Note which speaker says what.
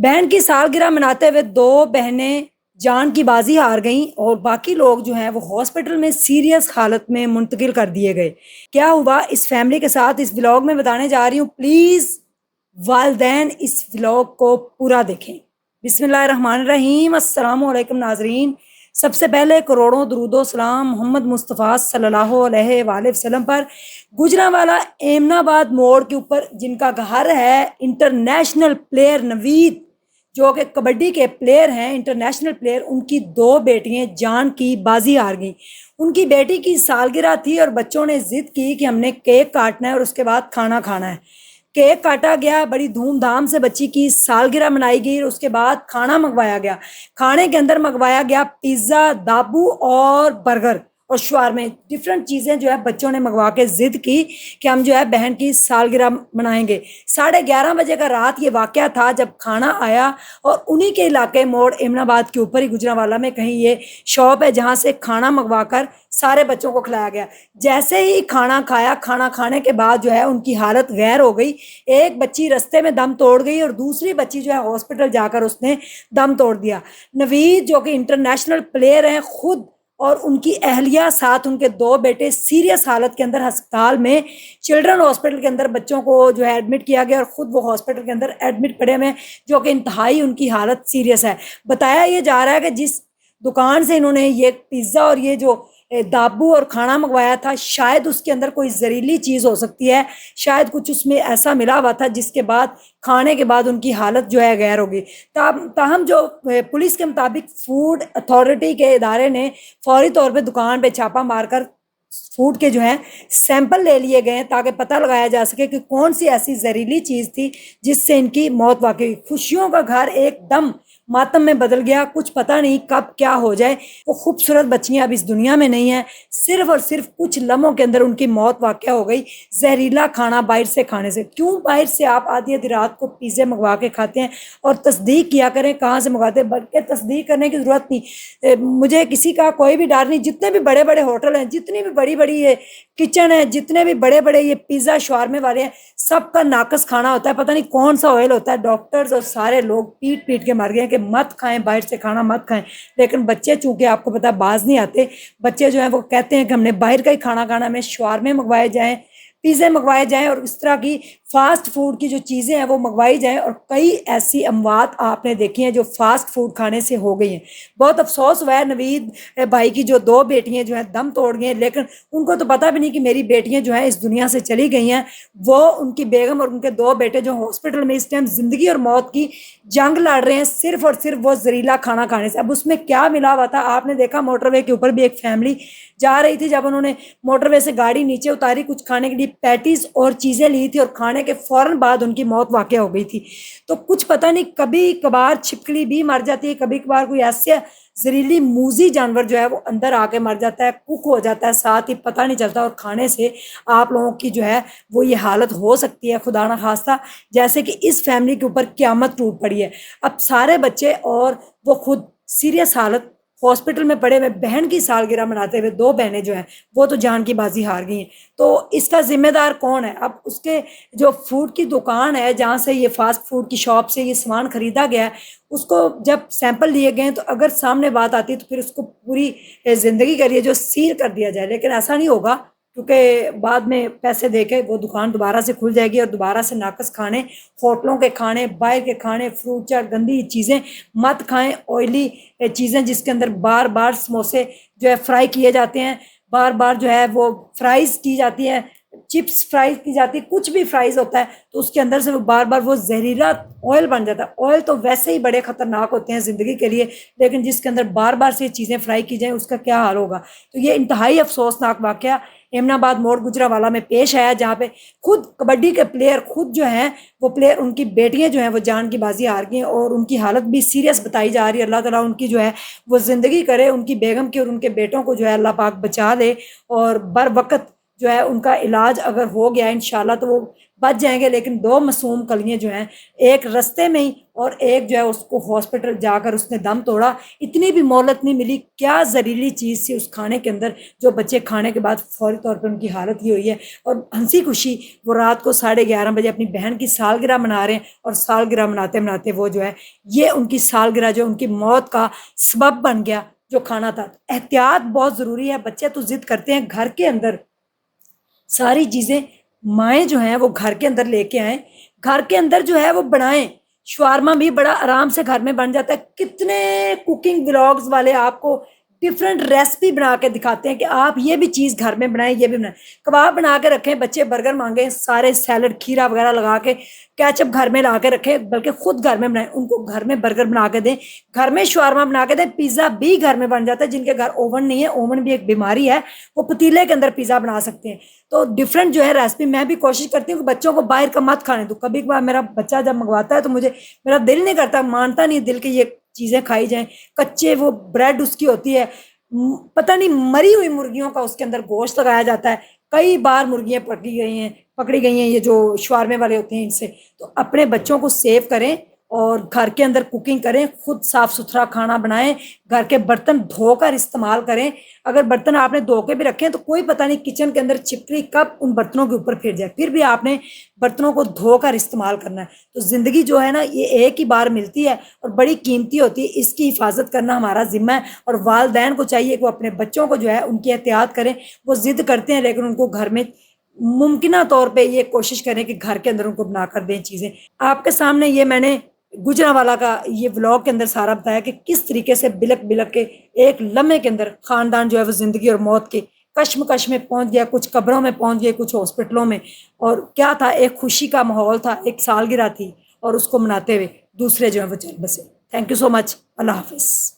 Speaker 1: बहन की सालगिरह मनाते हुए दो बहनें जान की बाजी हार गईं और बाकी लोग जो हैं वो हॉस्पिटल में सीरियस हालत में मुंतकिल कर दिए गए। क्या हुआ इस फैमिली के साथ इस व्लॉग में बताने जा रही हूँ। प्लीज़ वालदैन इस व्लॉग को पूरा देखें। बिस्मिल्लाहिर्रहमानिर्रहीम। अस्सलाम वालेकुम नाजरीन। सबसे पहले करोड़ों दरूदो सलाम मोहम्मद मुस्तफ़ा सल्लल्लाहु अलैहि वसल्लम पर। गुजरांवाला एमनाबाद मोड़ के ऊपर जिनका घर है इंटरनेशनल प्लेयर नवीद, जो कि कबड्डी के प्लेयर हैं, इंटरनेशनल प्लेयर, उनकी दो बेटियां जान की बाजी हार गई। उनकी बेटी की सालगिरह थी और बच्चों ने जिद की कि हमने केक काटना है और उसके बाद खाना खाना है। केक काटा गया, बड़ी धूमधाम से बच्ची की सालगिरह मनाई गई और उसके बाद खाना मंगवाया गया। खाने के अंदर मंगवाया गया पिज़्ज़ा, दाबू और बर्गर और शवारमे, डिफरेंट चीज़ें जो है बच्चों ने मंगवा के ज़िद की कि हम जो है बहन की सालगिरह मनाएंगे। 11:30 बजे का रात ये वाक़या था जब खाना आया और उन्हीं के इलाके मोड़ एमनाबाद के ऊपर ही गुजरांवाला में कहीं ये शॉप है जहाँ से खाना मंगवा कर सारे बच्चों को खिलाया गया। जैसे ही खाना खाया, खाना खाने के बाद जो है उनकी हालत गैर हो गई। एक बच्ची रस्ते में दम तोड़ गई और दूसरी बच्ची जो है हॉस्पिटल जाकर उसने दम तोड़ दिया। नवीद जो कि इंटरनेशनल प्लेयर हैं खुद और उनकी अहलिया, साथ उनके दो बेटे सीरियस हालत के अंदर अस्पताल में, चिल्ड्रन हॉस्पिटल के अंदर बच्चों को जो है एडमिट किया गया और ख़ुद वो हॉस्पिटल के अंदर एडमिट पड़े हुए, जो कि इंतहाई उनकी हालत सीरियस है। बताया ये जा रहा है कि जिस दुकान से इन्होंने ये पिज़्ज़ा और ये जो दाबू और खाना मंगवाया था, शायद उसके अंदर कोई जहरीली चीज़ हो सकती है, शायद कुछ उसमें ऐसा मिला हुआ था जिसके बाद खाने के बाद उनकी हालत जो है गैर हो गई। ताहम जो पुलिस के मुताबिक फूड अथॉरिटी के इदारे ने फौरी तौर पे दुकान पे छापा मारकर फूड के जो है सैंपल ले लिए गए ताकि पता लगाया जा सके कि कौन सी ऐसी जहरीली चीज़ थी जिससे इनकी मौत वाकई हुई। खुशियों का घर एकदम मातम में बदल गया, कुछ पता नहीं कब क्या हो जाए। वो खूबसूरत बच्चियां अब इस दुनिया में नहीं है, सिर्फ और सिर्फ कुछ लम्हों के अंदर उनकी मौत वाक़या हो गई जहरीला खाना बाहर से खाने से। क्यों बाहर से आप आधी आधी रात को पिज़्ज़े मंगवा के खाते हैं? और तस्दीक किया करें कहाँ से मंगवाते हैं, बल्कि तस्दीक करने की ज़रूरत नहीं। मुझे किसी का कोई भी डर नहीं। जितने भी बड़े बड़े होटल हैं, जितनी भी बड़ी बड़ी ये किचन है, जितने भी बड़े बड़े ये पिज़्ज़ा शवारमे वाले हैं, सबका नाकस खाना होता है, पता नहीं कौन सा ऑयल होता है। डॉक्टर्स और सारे लोग पीट पीट के मर गए कि मत खाएं, बाहर से खाना मत खाएं। लेकिन बच्चे चूंकि आपको पता है बाज नहीं आते, बच्चे जो हैं वो कहते हैं कि हमने बाहर का ही खाना खाना, हमें शवारमे मंगवाए जाएं, पिज़्ज़े मंगवाए जाएं और इस तरह की फास्ट फूड की जो चीज़ें हैं वो मंगवाई जाएं। और कई ऐसी अमवात आपने देखी हैं जो फास्ट फूड खाने से हो गई हैं। बहुत अफसोस हुआ है नवीद भाई की जो दो बेटियां जो हैं दम तोड़ गई हैं, लेकिन उनको तो पता भी नहीं कि मेरी बेटियां जो हैं इस दुनिया से चली गई हैं। वो उनकी बेगम और उनके दो बेटे जो हॉस्पिटल में इस टाइम ज़िंदगी और मौत की जंग लड़ रहे हैं, सिर्फ और सिर्फ वो जहरीला खाना खाने से। अब उसमें क्या मिला हुआ था आपने देखा, मोटरवे के ऊपर भी एक फैमिली जा रही थी, जब उन्होंने मोटरवे से गाड़ी नीचे उतारी, कुछ खाने के लिए पैटीज और चीज़ें ली थी और खाने के फौरन बाद उनकी मौत वाक़या हो गई थी। तो कुछ पता नहीं, कभी कभार छिपकली भी मर जाती है, कभी कभार कोई ऐसे जहरीली मूजी जानवर जो है वो अंदर आके मर जाता है, कुक हो जाता है, साथ ही पता नहीं चलता। और खाने से आप लोगों की जो है वो ये हालत हो सकती है, खुदा ना खास्ता, जैसे कि इस फैमिली के ऊपर क़यामत टूट पड़ी है। अब सारे बच्चे और वो खुद सीरियस हालत हॉस्पिटल में पड़े हुए, बहन की सालगिरह मनाते हुए दो बहनें जो हैं वो तो जान की बाजी हार गई हैं। तो इसका जिम्मेदार कौन है? अब उसके जो फूड की दुकान है जहाँ से ये फास्ट फूड की शॉप से ये सामान खरीदा गया है, उसको जब सैंपल लिए गए तो अगर सामने बात आती है तो फिर उसको पूरी ज़िंदगी के लिए जो सील कर दिया जाए। लेकिन ऐसा नहीं होगा, क्योंकि बाद में पैसे देके वो दुकान दोबारा से खुल जाएगी और दोबारा से नाकस खाने, होटलों के खाने, बाहर के खाने, फ्रूट चाट, गंदी चीज़ें मत खाएं, ऑयली चीज़ें जिसके अंदर बार बार समोसे जो है फ्राई किए जाते हैं, बार बार जो है वो फ्राइज़ की जाती है, चिप्स फ्राई की जाती है, कुछ भी फ्राइज़ होता है तो उसके अंदर से वो बार बार वो जहरीला ऑयल बन जाता है। ऑयल तो वैसे ही बड़े ख़तरनाक होते हैं ज़िंदगी के लिए, लेकिन जिसके अंदर बार बार से चीज़ें फ्राई की जाएँ उसका क्या हाल होगा। तो ये इंतहाई अफसोसनाक वाक़या एमनाबाद मोड़ गुजरांवाला में पेश आया, जहाँ पे खुद कबड्डी के प्लेयर खुद जो हैं वो प्लेयर, उनकी बेटियां जो हैं वो जान की बाजी हार गई और उनकी हालत भी सीरियस बताई जा रही है। अल्लाह ताला उनकी जो है वो ज़िंदगी करे, उनकी बेगम की और उनके बेटों को जो है अल्लाह पाक बचा ले और बर वक्त جو ہے ان کا علاج اگر ہو گیا انشاءاللہ تو وہ بچ جائیں گے، لیکن 2 معصوم کلیاں جو ہیں، ایک رستے میں ہی اور ایک جو ہے اس کو ہاسپٹل جا کر اس نے دم توڑا۔ اتنی بھی مہلت نہیں ملی، کیا زہریلی چیز تھی اس کھانے کے اندر جو بچے کھانے کے بعد فوری طور پر ان کی حالت یہ ہوئی ہے۔ اور ہنسی خوشی وہ رات کو 11:30 بجے اپنی بہن کی سالگرہ منا رہے ہیں، اور سالگرہ مناتے مناتے وہ جو ہے یہ ان کی سالگرہ جو ان کی موت کا سبب بن گیا جو کھانا تھا۔ احتیاط بہت ضروری ہے، بچے تو ضد کرتے ہیں گھر کے اندر ساری چیزیں مائیں جو ہیں وہ گھر کے اندر لے کے آئیں، گھر کے اندر جو ہے وہ بنائیں۔ شوارما بھی بڑا آرام سے گھر میں بن جاتا ہے، کتنے کوکنگ ولاگز والے آپ کو ڈفرینٹ ریسپی بنا کے دکھاتے ہیں کہ آپ یہ بھی چیز گھر میں بنائیں، یہ بھی بنائیں۔ کباب بنا کے رکھیں، بچے برگر مانگیں، سارے سیلڈ کھیرا وغیرہ لگا کے کیچپ گھر میں لا کے رکھیں، بلکہ خود گھر میں بنائیں، ان کو گھر میں برگر بنا کے دیں، گھر میں شوارما بنا کے دیں۔ پیزا بھی گھر میں بن جاتا ہے، جن کے گھر اوون نہیں ہے، اوون بھی ایک بیماری ہے، وہ پتیلے کے اندر پیزا بنا سکتے ہیں۔ تو ڈفرینٹ جو ہے ریسپی میں بھی کوشش کرتی ہوں کہ بچوں کو باہر کا مت کھانے دو۔ کبھی کبھار میرا بچہ جب منگواتا ہے تو میرا دل نہیں کرتا، مانتا نہیں دل کہ یہ چیزیں کھائی جائیں۔ کچے وہ بریڈ اس کی ہوتی ہے، پتہ نہیں مری ہوئی مرغیوں کا اس کے اندر گوشت لگایا جاتا ہے، کئی بار مرغیاں پکڑی گئی ہیں یہ جو شوارمے والے ہوتے ہیں ان سے۔ تو اپنے بچوں کو سیو کریں اور گھر کے اندر کوکنگ کریں، خود صاف ستھرا کھانا بنائیں، گھر کے برتن دھو کر استعمال کریں۔ اگر برتن آپ نے دھو کے بھی رکھے ہیں تو کوئی پتہ نہیں کچن کے اندر چھپکلی کب ان برتنوں کے اوپر پھر جائے، پھر بھی آپ نے برتنوں کو دھو کر استعمال کرنا ہے۔ تو زندگی جو ہے نا یہ ایک ہی بار ملتی ہے اور بڑی قیمتی ہوتی ہے، اس کی حفاظت کرنا ہمارا ذمہ ہے، اور والدین کو چاہیے کہ وہ اپنے بچوں کو جو ہے ان کی احتیاط کریں۔ وہ ضد کرتے ہیں لیکن ان کو گھر میں ممکنہ طور پہ یہ کوشش کریں کہ گھر کے اندر ان کو بنا کر دیں چیزیں۔ آپ کے سامنے یہ میں نے گجرانوالہ کا یہ ولاگ کے اندر سارا بتایا کہ کس طریقے سے بلک بلک کے ایک لمحے کے اندر خاندان جو ہے وہ زندگی اور موت کے کشمکش میں پہنچ گیا، کچھ قبروں میں پہنچ گئے، کچھ ہاسپٹلوں میں۔ اور کیا تھا، ایک خوشی کا ماحول تھا، ایک سالگرہ تھی، اور اس کو مناتے ہوئے دوسرے جو ہیں وہ چل بسے۔ تھینک یو سو مچ، اللہ حافظ۔